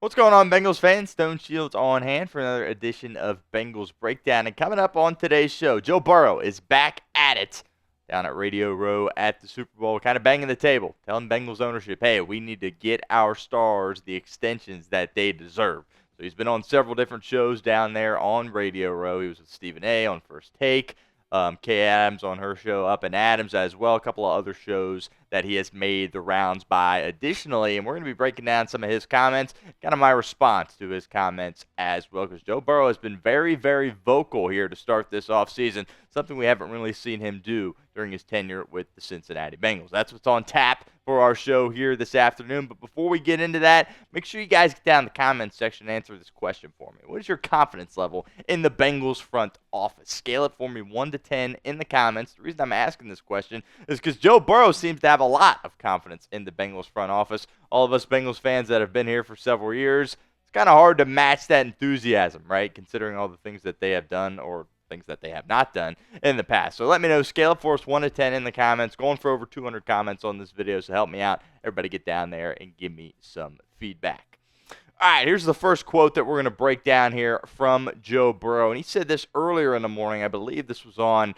What's going on, Bengals fans? Stone Shields on hand for another edition of Bengals Breakdown. And coming up on today's show, Joe Burrow is back at it down at Radio Row at the Super Bowl, kind of banging the table, telling Bengals ownership, hey, we need to get our stars the extensions that they deserve. So he's been on several different shows down there on Radio Row. He was with Stephen A. on First Take, Kay Adams on her show, Up and Adams as well, a couple of other shows that he has made the rounds by additionally, and we're going to be breaking down some of his comments, kind of my response to his comments as well, because Joe Burrow has been very, very vocal here to start this offseason, something we haven't really seen him do during his tenure with the Cincinnati Bengals. That's what's on tap for our show here this afternoon, but before we get into that, make sure you guys get down in the comments section and answer this question for me. What is your confidence level in the Bengals front office? Scale it for me 1 to 10 in the comments. The reason I'm asking this question is because Joe Burrow seems to have a lot of confidence in the Bengals front office. All of us Bengals fans that have been here for several years, it's kind of hard to match that enthusiasm, right? Considering all the things that they have done or things that they have not done in the past. So let me know. Scale it for us 1 to 10 in the comments. Going for over 200 comments on this video, so help me out. Everybody get down there and give me some feedback. All right, here's the first quote that we're going to break down here from Joe Burrow. And he said this earlier in the morning. I believe this was on,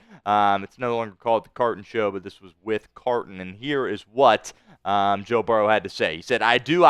it's no longer called the Carton Show, but this was with Carton. And here is what Joe Burrow had to say. He said, I do,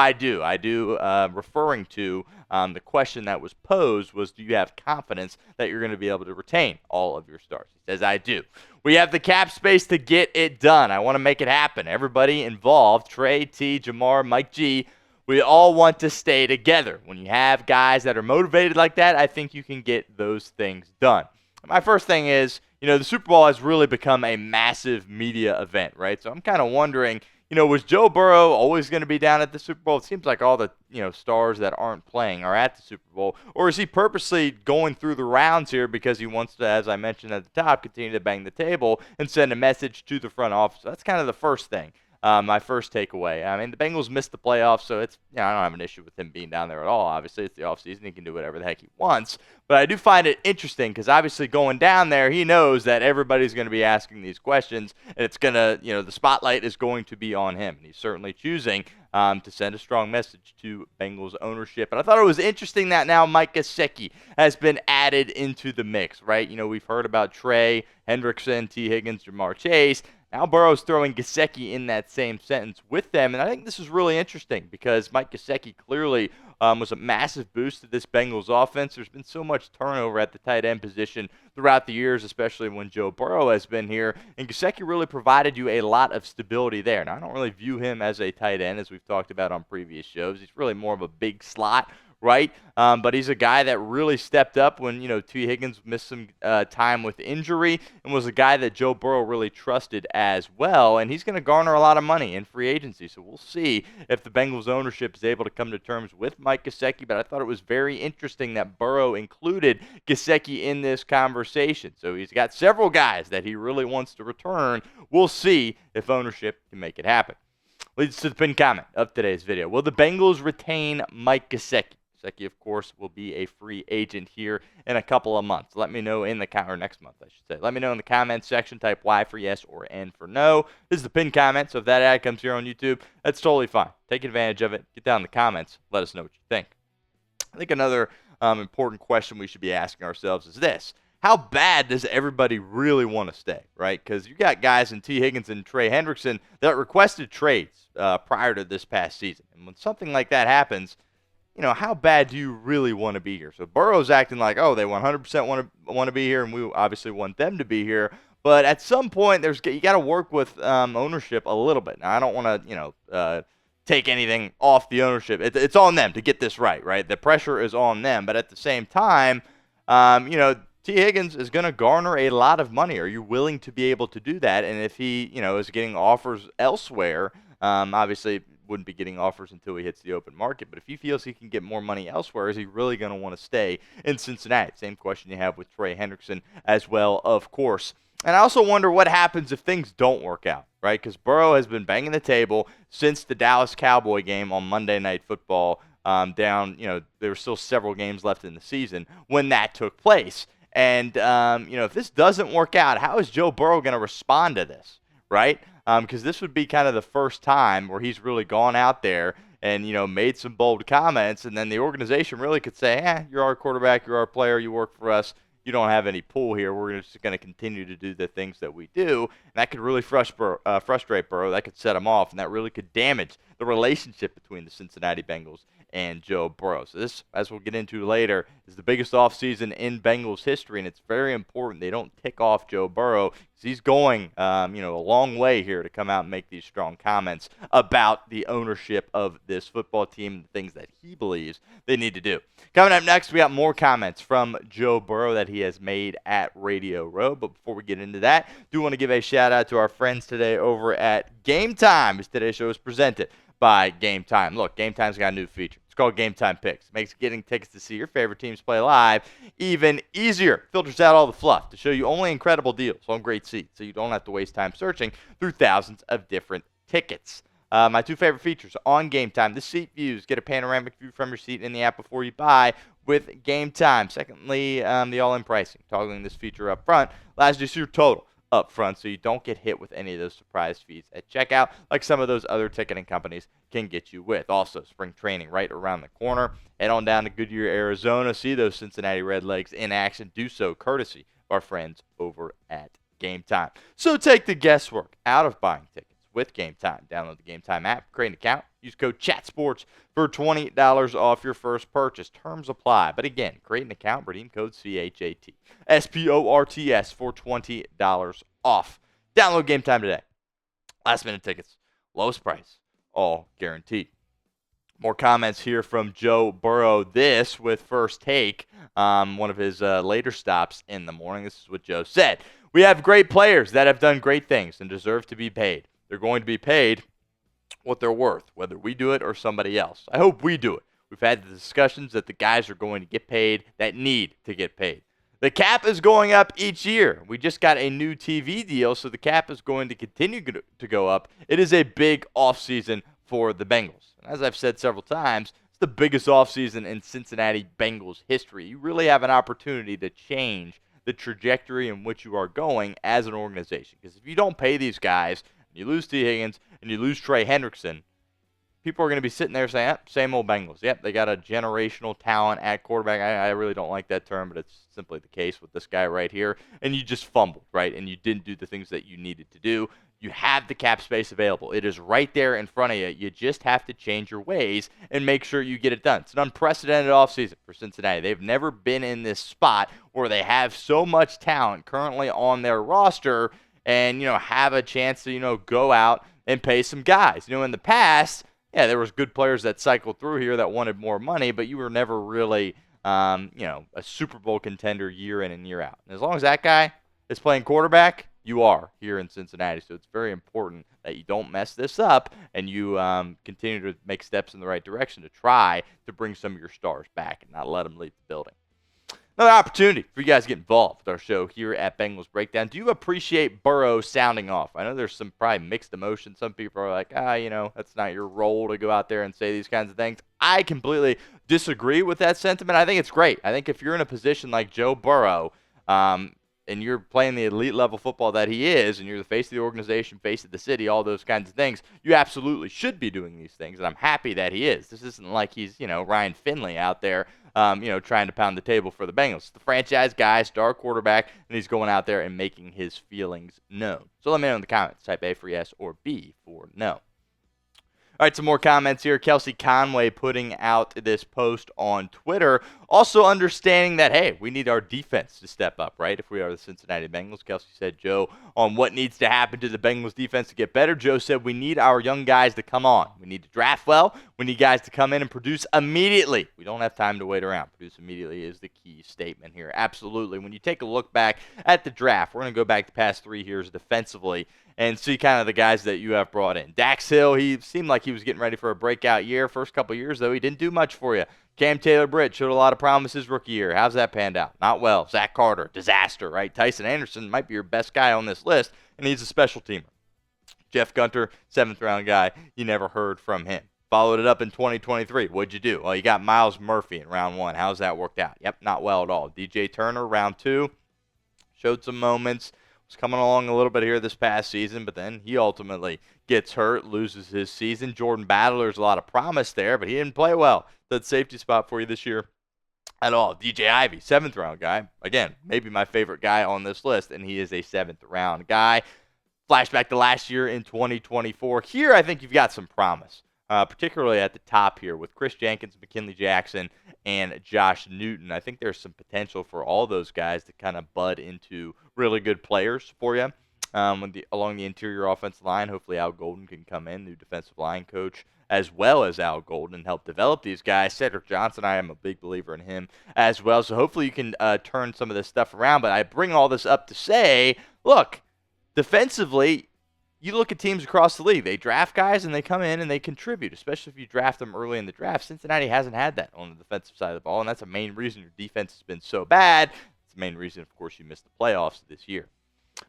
referring to the question that was posed was, do you have confidence that you're going to be able to retain all of your stars? He says, I do. We have the cap space to get it done. I want to make it happen. Everybody involved, Trey, T, Jamar, Mike G, we all want to stay together. When you have guys that are motivated like that, I think you can get those things done. My first thing is, the Super Bowl has really become a massive media event, right? So I'm kind of wondering, was Joe Burrow always going to be down at the Super Bowl? It seems like all the, stars that aren't playing are at the Super Bowl. Or is he purposely going through the rounds here because he wants to, as I mentioned at the top, continue to bang the table and send a message to the front office? That's kind of the first thing. My first takeaway. I mean, the Bengals missed the playoffs, so it's I don't have an issue with him being down there at all. Obviously, it's the offseason. He can do whatever the heck he wants. But I do find it interesting because obviously going down there, he knows that everybody's going to be asking these questions, and it's going to, the spotlight is going to be on him. And he's certainly choosing to send a strong message to Bengals ownership. And I thought it was interesting that now Mike Gesicki has been added into the mix, right? We've heard about Trey Hendrickson, Tee Higgins, Jamar Chase. Now Burrow's throwing Gesicki in that same sentence with them, and I think this is really interesting because Mike Gesicki clearly was a massive boost to this Bengals offense. There's been so much turnover at the tight end position throughout the years, especially when Joe Burrow has been here, and Gesicki really provided you a lot of stability there. Now, I don't really view him as a tight end, as we've talked about on previous shows. He's really more of a big slot, right? But he's a guy that really stepped up when, Tee Higgins missed some time with injury and was a guy that Joe Burrow really trusted as well. And he's going to garner a lot of money in free agency. So we'll see if the Bengals ownership is able to come to terms with Mike Gesicki. But I thought it was very interesting that Burrow included Gesicki in this conversation. So he's got several guys that he really wants to return. We'll see if ownership can make it happen. Leads to the pinned comment of today's video. Will the Bengals retain Mike Gesicki? Gesicki, of course, will be a free agent here in a couple of months. Let me know in the or next month, I should say. Let me know in the comments section. Type Y for yes or N for no. This is the pinned comment, so if that ad comes here on YouTube, that's totally fine. Take advantage of it. Get down in the comments. Let us know what you think. I think another important question we should be asking ourselves is this. How bad does everybody really want to stay, right? Because you got guys in Tee Higgins and Trey Hendrickson that requested trades prior to this past season. And when something like that happens, how bad do you really want to be here? So Burrow's acting like, oh, they 100% want to be here, and we obviously want them to be here. But at some point, you got to work with ownership a little bit. Now, I don't want to, take anything off the ownership. It's on them to get this right? The pressure is on them. But at the same time, Tee Higgins is going to garner a lot of money. Are you willing to be able to do that? And if he, is getting offers elsewhere, obviously wouldn't be getting offers until he hits the open market. But if he feels he can get more money elsewhere, is he really going to want to stay in Cincinnati? Same question you have with Trey Hendrickson as well, of course. And I also wonder what happens if things don't work out, right? Because Burrow has been banging the table since the Dallas Cowboy game on Monday Night Football down, there were still several games left in the season when that took place. And, if this doesn't work out, how is Joe Burrow going to respond to this, right? Because this would be kind of the first time where he's really gone out there and, made some bold comments, and then the organization really could say, you're our quarterback, you're our player, you work for us, you don't have any pull here. We're just going to continue to do the things that we do. And that could really frustrate Burrow. That could set him off, and that really could damage the relationship between the Cincinnati Bengals and Joe Burrow. So this, as we'll get into later, is the biggest offseason in Bengals history, and it's very important they don't tick off Joe Burrow because he's going, a long way here to come out and make these strong comments about the ownership of this football team and the things that he believes they need to do. Coming up next, we got more comments from Joe Burrow that he has made at Radio Row. But before we get into that, do want to give a shout out to our friends today over at Game Time, as today's show is presented by Game Time. Look, Game Time's got a new feature. It's called Game Time Picks. It makes getting tickets to see your favorite teams play live even easier. Filters out all the fluff to show you only incredible deals on great seats, so you don't have to waste time searching through thousands of different tickets. My two favorite features on Game Time: the seat views. Get a panoramic view from your seat in the app before you buy with Game Time. Secondly, the all-in pricing. Toggling this feature up front allows you to see your total up front so you don't get hit with any of those surprise fees at checkout like some of those other ticketing companies can get you with. Also, spring training right around the corner. Head on down to Goodyear, Arizona. See those Cincinnati Redlegs in action. Do so courtesy of our friends over at Game Time. So take the guesswork out of buying tickets with Game Time. Download the Game Time app, create an account, use code CHATSPORTS for $20 off your first purchase. Terms apply. But again, create an account, redeem code CHATSPORTS for $20 off. Download Game Time today. Last minute tickets, lowest price, all guaranteed. More comments here from Joe Burrow. This with First Take, one of his later stops in the morning. This is what Joe said. We have great players that have done great things and deserve to be paid. They're going to be paid what they're worth, whether we do it or somebody else. I hope we do it. We've had the discussions that the guys are going to get paid that need to get paid. The cap is going up each year. We just got a new TV deal, so the cap is going to continue to go up. It is a big offseason for the Bengals. And as I've said several times, it's the biggest offseason in Cincinnati Bengals history. You really have an opportunity to change the trajectory in which you are going as an organization. Because if you don't pay these guys, you lose Tee Higgins, and you lose Trey Hendrickson, people are going to be sitting there saying, same old Bengals. Yep, they got a generational talent at quarterback. I really don't like that term, but it's simply the case with this guy right here. And you just fumbled, right? And you didn't do the things that you needed to do. You have the cap space available. It is right there in front of you. You just have to change your ways and make sure you get it done. It's an unprecedented offseason for Cincinnati. They've never been in this spot where they have so much talent currently on their roster and, have a chance to, go out and pay some guys. In the past, there was good players that cycled through here that wanted more money, but you were never really, a Super Bowl contender year in and year out. And as long as that guy is playing quarterback, you are here in Cincinnati. So it's very important that you don't mess this up and you continue to make steps in the right direction to try to bring some of your stars back and not let them leave the building. Another opportunity for you guys to get involved with our show here at Bengals Breakdown. Do you appreciate Burrow sounding off? I know there's some probably mixed emotions. Some people are like, that's not your role to go out there and say these kinds of things. I completely disagree with that sentiment. I think it's great. I think if you're in a position like Joe Burrow, and you're playing the elite level football that he is, and you're the face of the organization, face of the city, all those kinds of things, you absolutely should be doing these things, and I'm happy that he is. This isn't like he's, Ryan Finley out there, trying to pound the table for the Bengals. It's the franchise guy, star quarterback, and he's going out there and making his feelings known. So let me know in the comments. Type A for yes or B for no. All right, some more comments here. Kelsey Conway putting out this post on Twitter. Also understanding that, hey, we need our defense to step up, right? If we are the Cincinnati Bengals. Kelsey said, Joe, on what needs to happen to the Bengals defense to get better. Joe said, we need our young guys to come on. We need to draft well. We need guys to come in and produce immediately. We don't have time to wait around. Produce immediately is the key statement here. Absolutely. When you take a look back at the draft, we're going to go back the past 3 years defensively and see kind of the guys that you have brought in. Dax Hill, he seemed like he was getting ready for a breakout year. First couple years, though, he didn't do much for you. Cam Taylor-Britt showed a lot of promise his rookie year. How's that panned out? Not well. Zach Carter, disaster, right? Tyson Anderson might be your best guy on this list, and he's a special teamer. Jeff Gunter, 7th-round guy. You never heard from him. Followed it up in 2023. What'd you do? Well, you got Miles Murphy in round 1. How's that worked out? Yep, not well at all. DJ Turner, round 2. Showed some moments. Was coming along a little bit here this past season, but then he ultimately gets hurt, loses his season. Jordan Battle, there's a lot of promise there, but he didn't play well. That safety spot for you this year at all. DJ Ivey, 7th round guy. Again, maybe my favorite guy on this list, and he is a 7th round guy. Flashback to last year in 2024. Here, I think you've got some promise, particularly at the top here with Chris Jenkins, McKinley Jackson, and Josh Newton. I think there's some potential for all those guys to kind of bud into really good players for you along the interior offensive line. Hopefully Al Golden can come in, new defensive line coach, as well as Al Golden, and help develop these guys. Cedric Johnson, I am a big believer in him as well. So hopefully you can turn some of this stuff around. But I bring all this up to say, look, defensively, you look at teams across the league. They draft guys and they come in and they contribute, especially if you draft them early in the draft. Cincinnati hasn't had that on the defensive side of the ball, and that's a main reason your defense has been so bad. It's the main reason, of course, you missed the playoffs this year.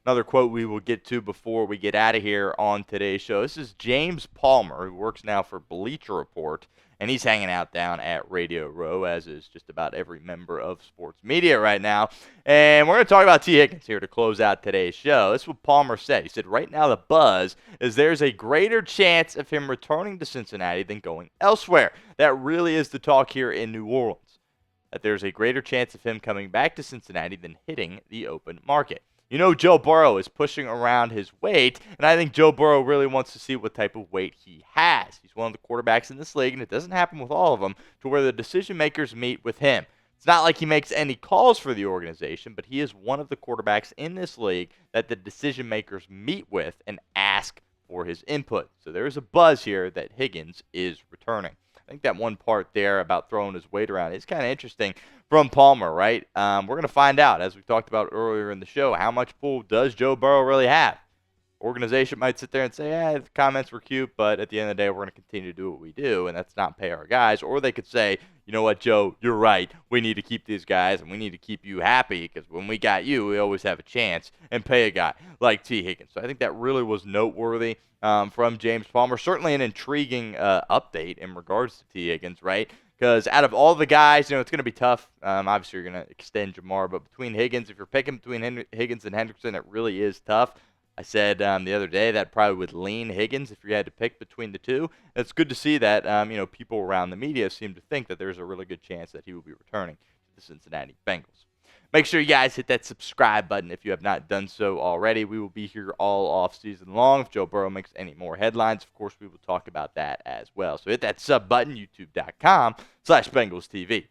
Another quote we will get to before we get out of here on today's show. This is James Palmer, who works now for Bleacher Report, and he's hanging out down at Radio Row, as is just about every member of sports media right now. And we're going to talk about Tee Higgins here to close out today's show. This is what Palmer said. He said, right now the buzz is there's a greater chance of him returning to Cincinnati than going elsewhere. That really is the talk here in New Orleans, that there's a greater chance of him coming back to Cincinnati than hitting the open market. You know, Joe Burrow is pushing around his weight, and I think Joe Burrow really wants to see what type of weight he has. He's one of the quarterbacks in this league, and it doesn't happen with all of them, to where the decision makers meet with him. It's not like he makes any calls for the organization, but he is one of the quarterbacks in this league that the decision makers meet with and ask for his input. So there is a buzz here that Higgins is returning. I think that one part there about throwing his weight around is kind of interesting from Palmer, right? We're going to find out, as we talked about earlier in the show, how much pull does Joe Burrow really have? Organization might sit there and say, the comments were cute, but at the end of the day, we're going to continue to do what we do, and that's not pay our guys. Or they could say, you know what, Joe, you're right. We need to keep these guys, and we need to keep you happy, because when we got you, we always have a chance, and pay a guy like Tee Higgins. So I think that really was noteworthy from James Palmer. Certainly an intriguing update in regards to Tee Higgins, right? Because out of all the guys, it's going to be tough. Obviously, you're going to extend Jamar, but between Higgins, if you're picking between Higgins and Hendrickson, it really is tough. I said the other day that probably would lean Higgins if you had to pick between the two. It's good to see that people around the media seem to think that there's a really good chance that he will be returning to the Cincinnati Bengals. Make sure you guys hit that subscribe button if you have not done so already. We will be here all off season long. If Joe Burrow makes any more headlines, of course, we will talk about that as well. So hit that sub button, youtube.com/BengalsTV.